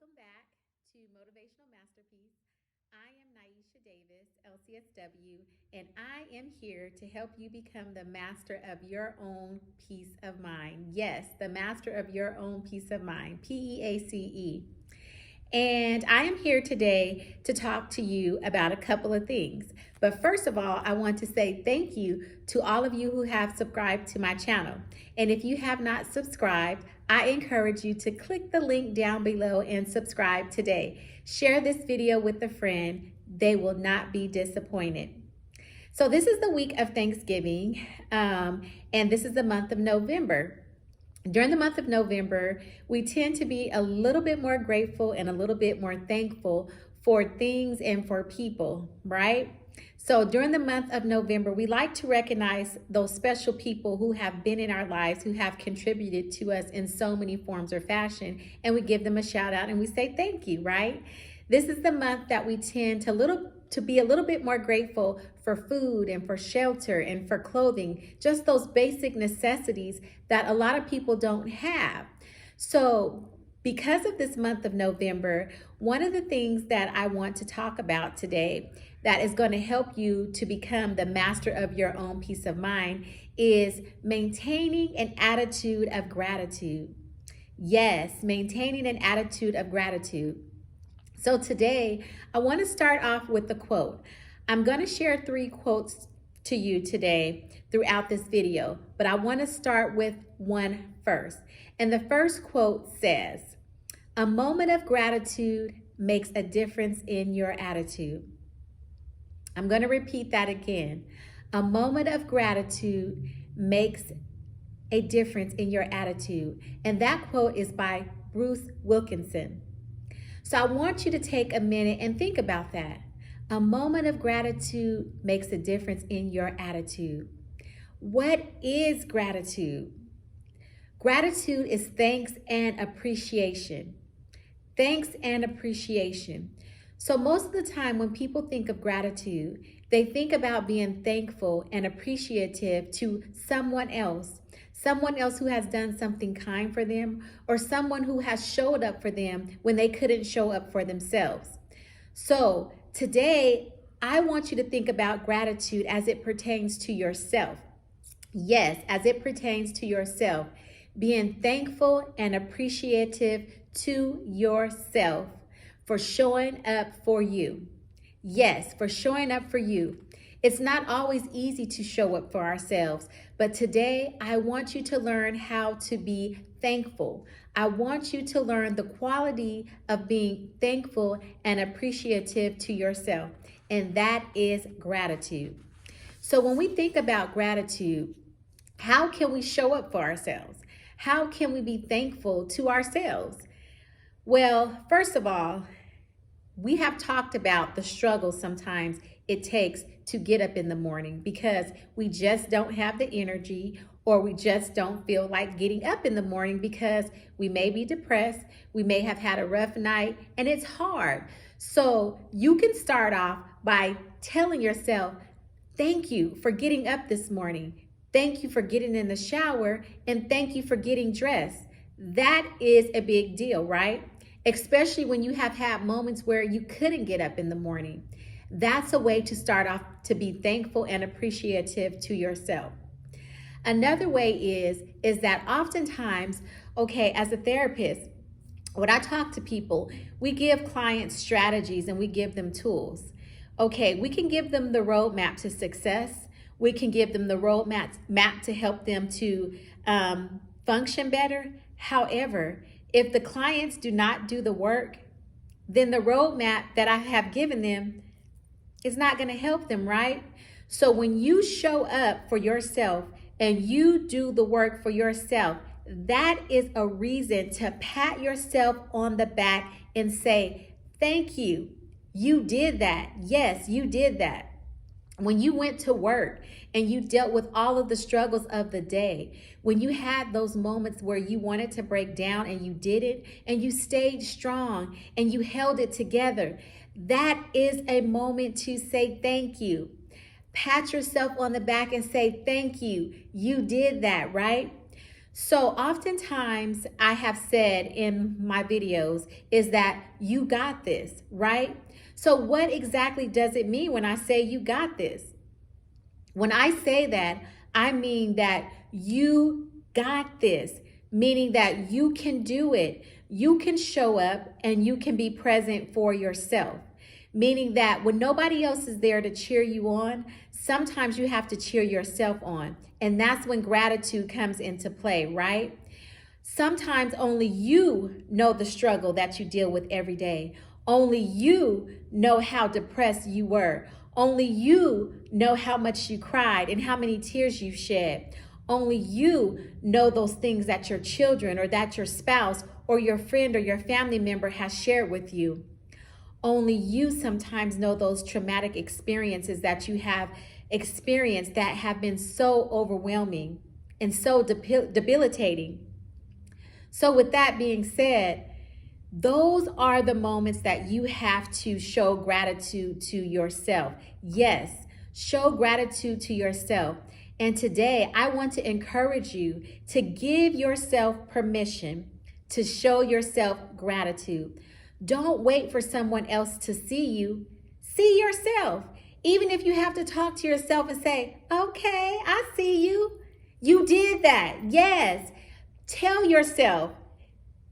Welcome back to Motivational MasterPeace. I am Niesha Davis, LCSW, and I am here to help you become the master of your own peace of mind. Yes, the master of your own peace of mind, PEACE. And I am here today to talk to you about a couple of things. But first of all, I want to say thank you to all of you who have subscribed to my channel. And if you have not subscribed, I encourage you to click the link down below and subscribe today. Share this video with a friend. They will not be disappointed. So this is the week of Thanksgiving, and this is the month of November. During the month of November, we tend to be a little bit more grateful and a little bit more thankful for things and for people, right? So during the month of November, we like to recognize those special people who have been in our lives, who have contributed to us in so many forms or fashion, and we give them a shout out and we say thank you, right? This is the month that we tend to be a little bit more grateful for food and for shelter and for clothing, just those basic necessities that a lot of people don't have. So because of this month of November, one of the things that I want to talk about today that is going to help you to become the master of your own peace of mind is maintaining an attitude of gratitude. Yes, maintaining an attitude of gratitude. So today, I want to start off with a quote. I'm going to share 3 quotes to you today throughout this video, but I want to start with one first. And the first quote says, "A moment of gratitude makes a difference in your attitude." I'm going to repeat that again. A moment of gratitude makes a difference in your attitude. And that quote is by Bruce Wilkinson. So I want you to take a minute and think about that. A moment of gratitude makes a difference in your attitude. What is gratitude? Gratitude is thanks and appreciation. Thanks and appreciation. So most of the time when people think of gratitude, they think about being thankful and appreciative to someone else who has done something kind for them, or someone who has showed up for them when they couldn't show up for themselves. So today, I want you to think about gratitude as it pertains to yourself. Yes, as it pertains to yourself. Being thankful and appreciative to yourself for showing up for you. Yes, for showing up for you. It's not always easy to show up for ourselves, but today I want you to learn how to be thankful. I want you to learn the quality of being thankful and appreciative to yourself, and that is gratitude. So when we think about gratitude, how can we show up for ourselves? How can we be thankful to ourselves? Well, first of all, we have talked about the struggle sometimes it takes to get up in the morning because we just don't have the energy, or we just don't feel like getting up in the morning because we may be depressed, we may have had a rough night, and it's hard. So you can start off by telling yourself, thank you for getting up this morning. Thank you for getting in the shower, and thank you for getting dressed. That is a big deal, right? Especially when you have had moments where you couldn't get up in the morning. That's a way to start off to be thankful and appreciative to yourself. Another way is that oftentimes, okay, as a therapist, when I talk to people, we give clients strategies and we give them tools. Okay, we can give them the roadmap to success. We can give them the roadmap to help them to function better. However, if the clients do not do the work, then the roadmap that I have given them is not going to help them, right? So when you show up for yourself and you do the work for yourself, that is a reason to pat yourself on the back and say, thank you. You did that. Yes, you did that. When you went to work and you dealt with all of the struggles of the day, when you had those moments where you wanted to break down and you did it, and you stayed strong and you held it together, that is a moment to say thank you. Pat yourself on the back and say thank you. You did that, right? So oftentimes I have said in my videos is that you got this, right? So what exactly does it mean when I say you got this? When I say that, I mean that you got this, meaning that you can do it. You can show up and you can be present for yourself. Meaning that when nobody else is there to cheer you on, sometimes you have to cheer yourself on. And that's when gratitude comes into play, right? Sometimes only you know the struggle that you deal with every day. Only you know how depressed you were. Only you know how much you cried and how many tears you shed. Only you know those things that your children or that your spouse or your friend or your family member has shared with you. Only you sometimes know those traumatic experiences that you have experienced that have been so overwhelming and so debilitating. So with that being said, those are the moments that you have to show gratitude to yourself. Yes, show gratitude to yourself. And today I want to encourage you to give yourself permission to show yourself gratitude. Don't wait for someone else to see you. See yourself. Even if you have to talk to yourself and say, okay, I see you. You did that. Yes. Tell yourself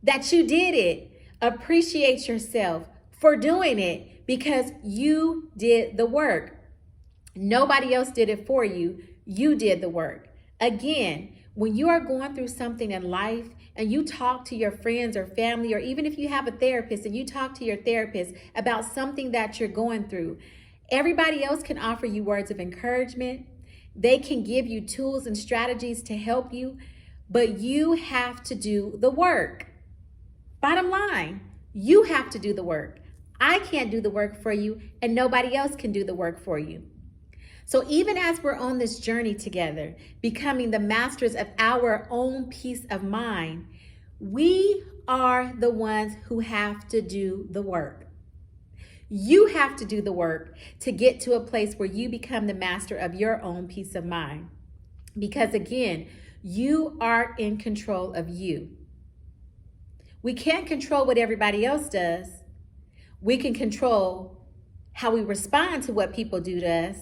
that you did it. Appreciate yourself for doing it because you did the work. Nobody else did it for you. You did the work. Again, when you are going through something in life and you talk to your friends or family, or even if you have a therapist and you talk to your therapist about something that you're going through, everybody else can offer you words of encouragement. They can give you tools and strategies to help you, but you have to do the work. Bottom line, you have to do the work. I can't do the work for you, and nobody else can do the work for you. So even as we're on this journey together, becoming the masters of our own peace of mind, we are the ones who have to do the work. You have to do the work to get to a place where you become the master of your own peace of mind. Because again, you are in control of you. We can't control what everybody else does. We can control how we respond to what people do to us.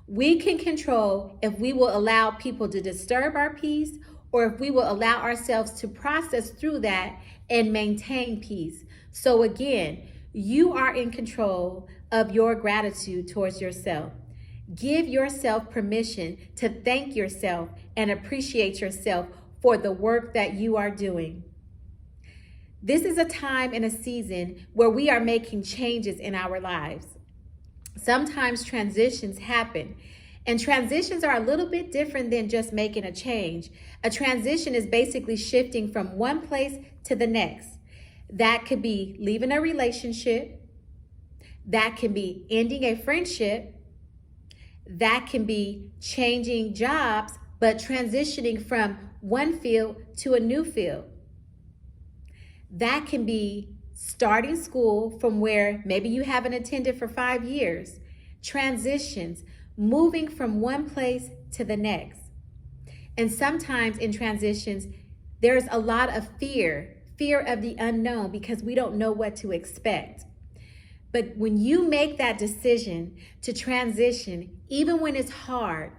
We can control if we will allow people to disturb our peace or if we will allow ourselves to process through that and maintain peace. So again, you are in control of your gratitude towards yourself. Give yourself permission to thank yourself and appreciate yourself for the work that you are doing. This is a time and a season where we are making changes in our lives. Sometimes transitions happen, and transitions are a little bit different than just making a change. A transition is basically shifting from one place to the next. That could be leaving a relationship. That can be ending a friendship. That can be changing jobs, but transitioning from one field to a new field. That can be starting school from where maybe you haven't attended for 5 years. Transitions, moving from one place to the next. And sometimes in transitions, there's a lot of fear of the unknown because we don't know what to expect. But when you make that decision to transition, even when it's hard,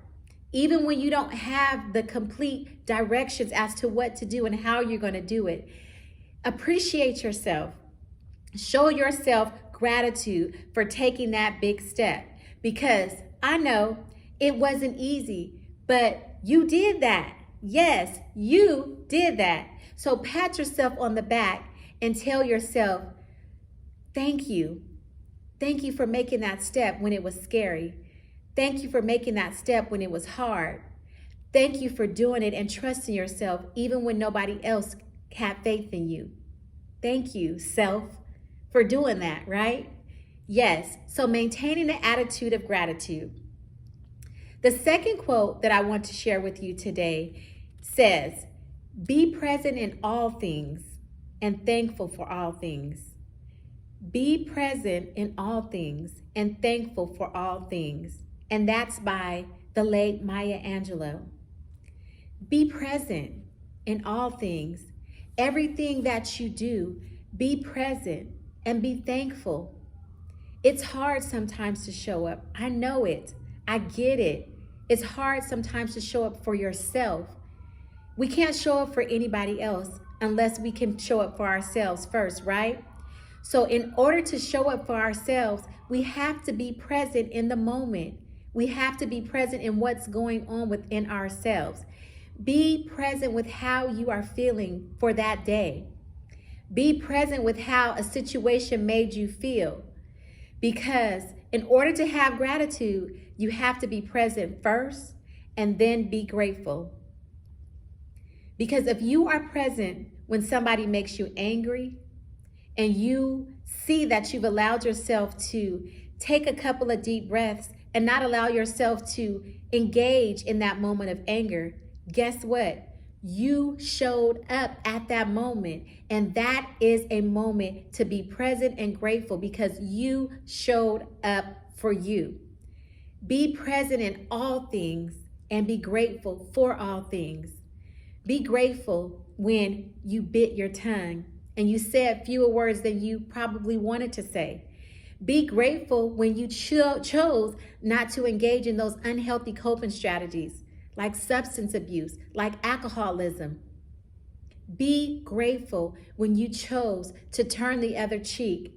even when you don't have the complete directions as to what to do and how you're going to do it, appreciate yourself. Show yourself gratitude for taking that big step, because I know it wasn't easy, but you did that. Yes, you did that. So pat yourself on the back and tell yourself, thank you. Thank you for making that step when it was scary. Thank you for making that step when it was hard. Thank you for doing it and trusting yourself even when nobody else had faith in you. Thank you, self, for doing that, right? Yes, so maintaining the attitude of gratitude. The second quote that I want to share with you today says, be present in all things and thankful for all things. Be present in all things and thankful for all things. And that's by the late Maya Angelou. Be present. in all things. Everything that you do, be present and be thankful. It's hard sometimes to show up. I know it. I get it. It's hard sometimes to show up for yourself. We can't show up for anybody else unless we can show up for ourselves first, right? So in order to show up for ourselves, we have to be present in the moment. We have to be present in what's going on within ourselves. Be present with how you are feeling for that day. Be present with how a situation made you feel. Because in order to have gratitude, you have to be present first and then be grateful. Because if you are present when somebody makes you angry and you see that you've allowed yourself to take a couple of deep breaths and not allow yourself to engage in that moment of anger, guess what? You showed up at that moment, and that is a moment to be present and grateful because you showed up for you. Be present in all things and be grateful for all things. Be grateful when you bit your tongue and you said fewer words than you probably wanted to say. Be grateful when you chose not to engage in those unhealthy coping strategies like substance abuse, like alcoholism. Be grateful when you chose to turn the other cheek,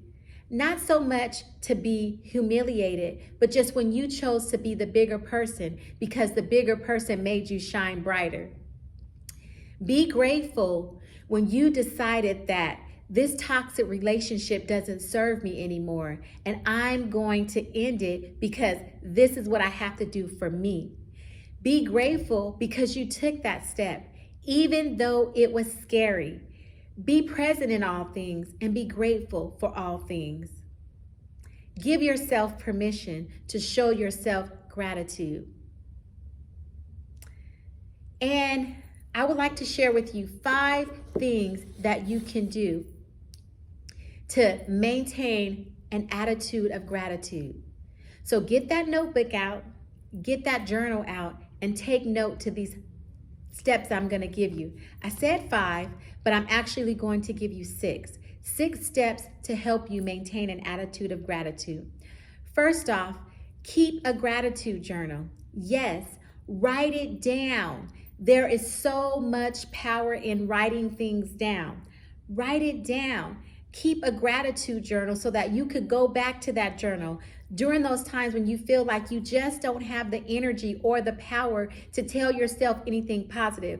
not so much to be humiliated, but just when you chose to be the bigger person because the bigger person made you shine brighter. Be grateful when you decided that this toxic relationship doesn't serve me anymore and I'm going to end it because this is what I have to do for me. Be grateful because you took that step, even though it was scary. Be present in all things and be grateful for all things. Give yourself permission to show yourself gratitude. And I would like to share with you 5 things that you can do to maintain an attitude of gratitude. So get that notebook out, get that journal out, and take note to these steps I'm going to give you. I said 5, but I'm actually going to give you 6. 6 steps to help you maintain an attitude of gratitude. First off, keep a gratitude journal. Yes, write it down. There is so much power in writing things down. Write it down. Keep a gratitude journal so that you could go back to that journal during those times when you feel like you just don't have the energy or the power to tell yourself anything positive.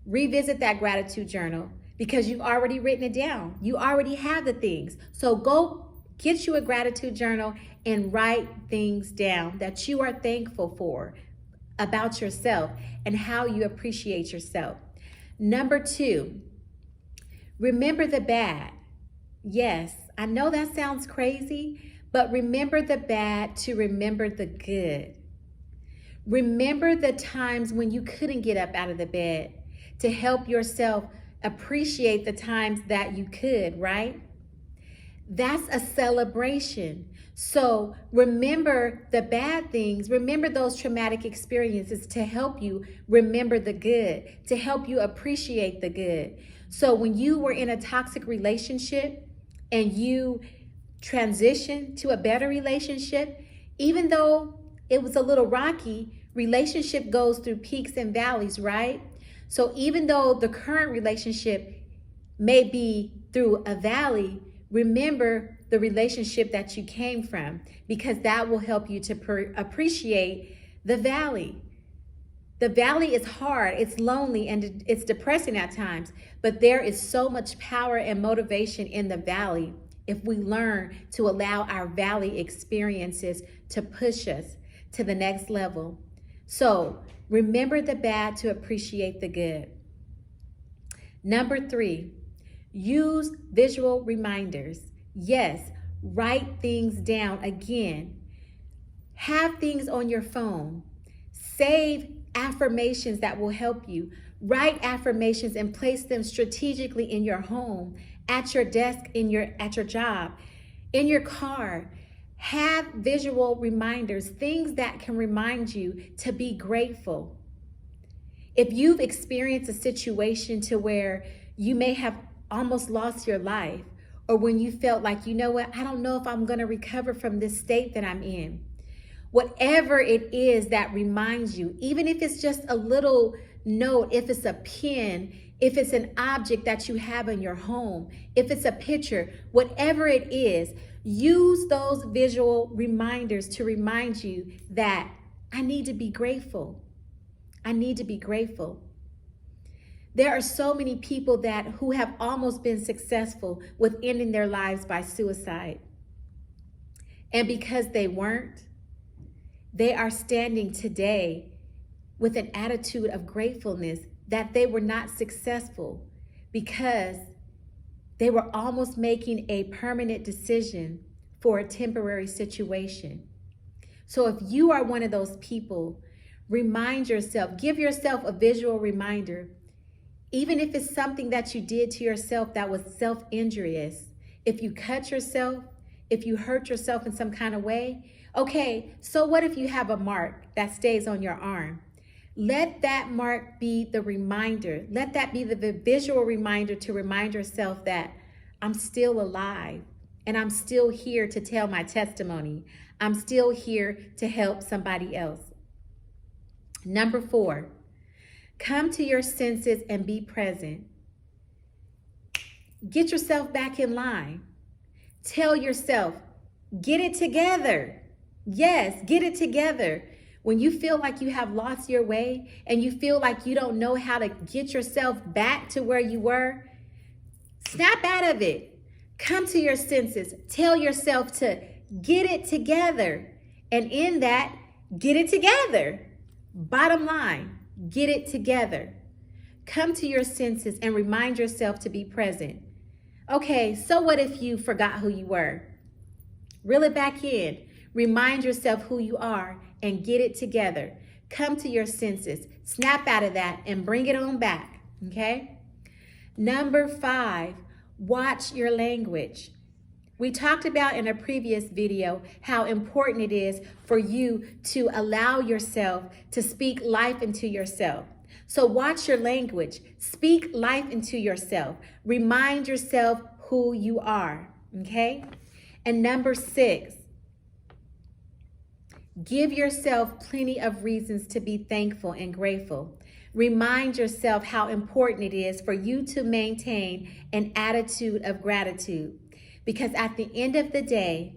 Revisit that gratitude journal because you've already written it down. You already have the things. So go get you a gratitude journal and write things down that you are thankful for about yourself and how you appreciate yourself. Number 2, remember the bad. Yes, I know that sounds crazy, but remember the bad to remember the good. Remember the times when you couldn't get up out of the bed to help yourself appreciate the times that you could, right? That's a celebration. So remember the bad things, remember those traumatic experiences to help you remember the good, to help you appreciate the good. So when you were in a toxic relationship and you transition to a better relationship, even though it was a little rocky, relationship goes through peaks and valleys, right? So even though the current relationship may be through a valley, remember the relationship that you came from because that will help you to appreciate the valley. The valley is hard, it's lonely, and it's depressing at times, but there is so much power and motivation in the valley if we learn to allow our valley experiences to push us to the next level. So remember the bad to appreciate the good. Number 3, use visual reminders. Yes, write things down again. Have things on your phone. Save affirmations that will help you. Write affirmations and place them strategically in your home, at your desk, at your job, in your car. Have visual reminders, things that can remind you to be grateful. If you've experienced a situation to where you may have almost lost your life, or when you felt like, you know what, I don't know if I'm going to recover from this state that I'm in. Whatever it is that reminds you, even if it's just a little note, if it's a pen, if it's an object that you have in your home, if it's a picture, whatever it is, use those visual reminders to remind you that I need to be grateful. I need to be grateful. There are so many people who have almost been successful with ending their lives by suicide. And because they weren't, they are standing today with an attitude of gratefulness that they were not successful because they were almost making a permanent decision for a temporary situation. So if you are one of those people, remind yourself, give yourself a visual reminder, even if it's something that you did to yourself that was self-injurious. If you cut yourself, if you hurt yourself in some kind of way, okay, so what if you have a mark that stays on your arm? Let that mark be the reminder. Let that be the visual reminder to remind yourself that I'm still alive and I'm still here to tell my testimony. I'm still here to help somebody else. Number 4, come to your senses and be present. Get yourself back in line. Tell yourself, get it together. Yes, get it together. When you feel like you have lost your way and you feel like you don't know how to get yourself back to where you were, snap out of it. Come to your senses. Tell yourself to get it together. And in that, get it together. Bottom line, get it together. Come to your senses and remind yourself to be present. Okay, so what if you forgot who you were? Reel it back in. Remind yourself who you are and get it together. Come to your senses. Snap out of that and bring it on back, okay? Number 5, watch your language. We talked about in a previous video how important it is for you to allow yourself to speak life into yourself. So watch your language. Speak life into yourself. Remind yourself who you are, okay? And number 6, give yourself plenty of reasons to be thankful and grateful. Remind yourself how important it is for you to maintain an attitude of gratitude. Because at the end of the day,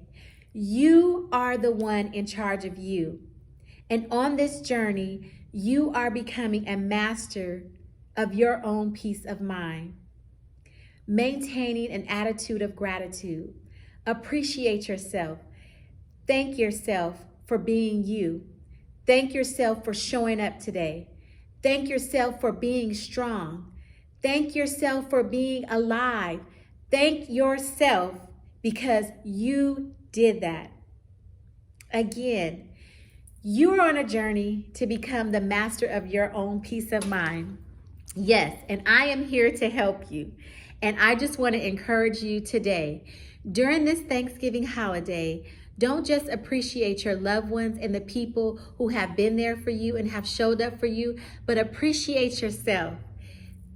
you are the one in charge of you. And on this journey, you are becoming a master of your own peace of mind. Maintaining an attitude of gratitude. Appreciate yourself. Thank yourself for being you. Thank yourself for showing up today. Thank yourself for being strong. Thank yourself for being alive. Thank yourself because you did that. Again, you are on a journey to become the master of your own peace of mind. Yes, and I am here to help you. And I just want to encourage you today, during this Thanksgiving holiday, don't just appreciate your loved ones and the people who have been there for you and have showed up for you, but appreciate yourself.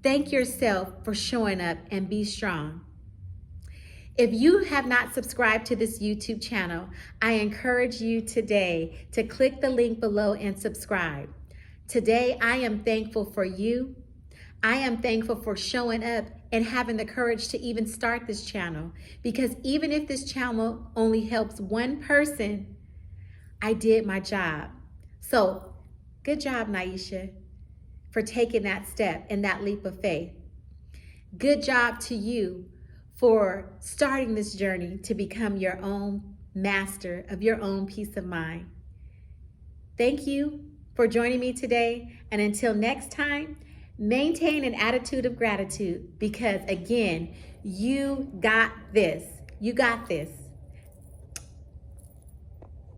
Thank yourself for showing up and be strong. If you have not subscribed to this YouTube channel, I encourage you today to click the link below and subscribe. Today, I am thankful for you. I am thankful for showing up and having the courage to even start this channel, because even if this channel only helps one person, I did my job. So good job, Niesha, for taking that step and that leap of faith. Good job to you for starting this journey to become your own master of your own peace of mind. Thank you for joining me today. And until next time, maintain an attitude of gratitude because, again, you got this. You got this.